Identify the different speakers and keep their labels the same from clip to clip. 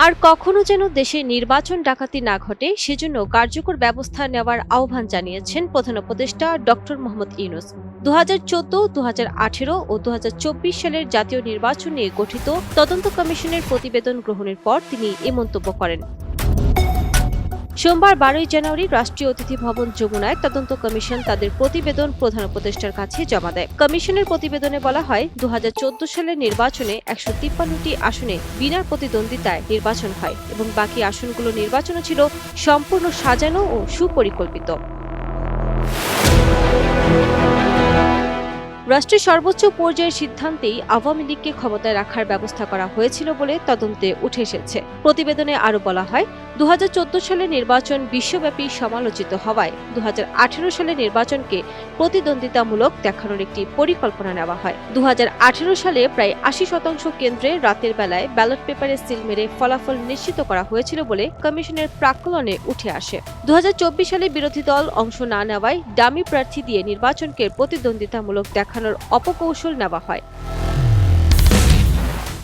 Speaker 1: আর কখনো যেন দেশে নির্বাচন ডাকাতি না ঘটে সেজন্য কার্যকর ব্যবস্থা নেওয়ার আহ্বান জানিয়েছেন প্রধান উপদেষ্টা ডক্টর মোহাম্মদ ইউনূস। 2014, 2018 ও 2024 সালের জাতীয় নির্বাচন নিয়ে গঠিত তদন্ত কমিশনের প্রতিবেদন গ্রহণের পর তিনি এ মন্তব্য করেন। সোমবার 12 জানুয়ারি রাষ্ট্রীয় অতিথি ভবন যমুনায় তদন্ত কমিশন তাদের প্রতিবেদন প্রধান উপদেষ্টার কাছে জমা দেয়। কমিশনের প্রতিবেদনে বলা হয়, 2014 সালের নির্বাচনে 153টি আসনে বিনা প্রতিদ্বন্দ্বিতায় নির্বাচন হয় এবং বাকি আসনগুলো নির্বাচনও ছিল সম্পূর্ণ সাজানো ও সুপরিকল্পিত। রাষ্ট্রের সর্বোচ্চ পর্যায়ের সিদ্ধান্তেই আওয়ামী লীগকে ক্ষমতায় রাখার ব্যবস্থা করা হয়েছিল বলে তদন্তে উঠে এসেছে। প্রতিবেদনে আরও বলা হয়, 2014 সালের নির্বাচন বিশ্বব্যাপী সমালোচিত হওয়ায় 2018 সালের নির্বাচনকে প্রতিদ্বন্দ্বিতামূলক দেখানোর একটি পরিকল্পনা নেওয়া হয়। 2018 সালে প্রায় 80% কেন্দ্রে রাতের বেলায় ব্যালট পেপারে সিল মেরে ফলাফল নিশ্চিত করা হয়েছিল বলে কমিশনের প্রাক্কলনে উঠে আসে। 2024 সালে বিরোধী দল অংশ না নেওয়ায় ডামি প্রার্থী দিয়ে নির্বাচনকে প্রতিদ্বন্দ্বিতামূলক দেখানোর অপকৌশল নেওয়া হয়।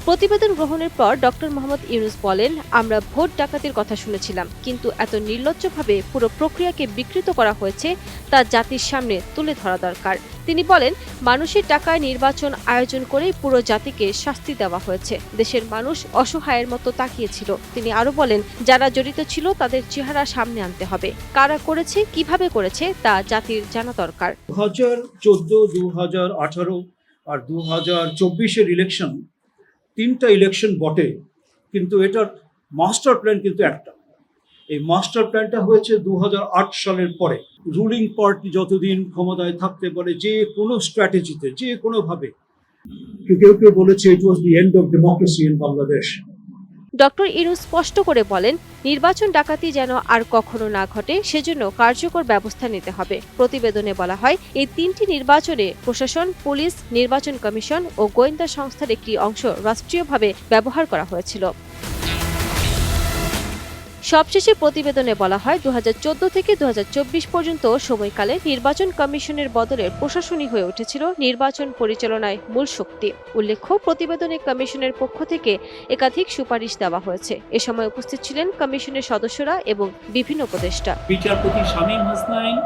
Speaker 1: প্রতিবেদন গ্রহণের পর ডক্টর মোহাম্মদ ইউনূস বলেন, আমরা ভোট ডাকাতির কথা শুনেছিলাম, কিন্তু এত নির্লজ্জভাবে পুরো প্রক্রিয়াকে বিকৃত করা হয়েছে তা জাতির সামনে তুলে ধরা দরকার। তিনি বলেন, মানুষের টাকায় নির্বাচন আয়োজন করেই পুরো জাতিকে শাস্তি দেওয়া হয়েছে। দেশের মানুষ অসহায়ের মতো তাকিয়েছিল। তিনি আরো বলেন, যারা জড়িত ছিল তাদের চেহারা সামনে আনতে হবে। কারা করেছে, কিভাবে করেছে তা জাতির জানা দরকার।
Speaker 2: 2014, 2018 আর 2024-এর ইলেকশন, তিনটা ইলেকশন বটে, কিন্তু এটার মাস্টার প্ল্যান কিন্তু একটা। এই মাস্টার প্ল্যানটা হয়েছে 2008 সালের পরে। রুলিং পার্টি যতদিন ক্ষমতায় থাকতে পারে, যে কোনো স্ট্র্যাটেজিতে, যে কোনোভাবে, কেউ কেউ বলেছে it was the end of democracy in Bangladesh.
Speaker 1: Doctor Yunus স্পষ্ট করে বলেন, নির্বাচন ডাকাতি যেন আর কখনো না ঘটে সেজন্য কার্যকর ব্যবস্থা নিতে হবে। প্রতিবেদনে বলা হয়, এই তিনটি নির্বাচনে প্রশাসন, পুলিশ, নির্বাচন কমিশন ও গোয়েন্দা সংস্থার একটি অংশ রাষ্ট্রীয়ভাবে ব্যবহার করা হয়েছিল। সবশেষে প্রতিবেদনে বলা হয়, 2014 থেকে 2024 পর্যন্ত সময়কালে নির্বাচন কমিশনের বদলে প্রশাসনই হয়ে উঠেছিল নির্বাচন পরিচালনায় মূল শক্তি। উল্লেখ্য, প্রতিবেদনে কমিশনের পক্ষ থেকে একাধিক সুপারিশ দেওয়া হয়েছে। এ সময় উপস্থিত ছিলেন কমিশনের সদস্যরা এবং বিভিন্ন উপদেষ্টা।
Speaker 3: বিচারপতি শামীম হাসনাইন।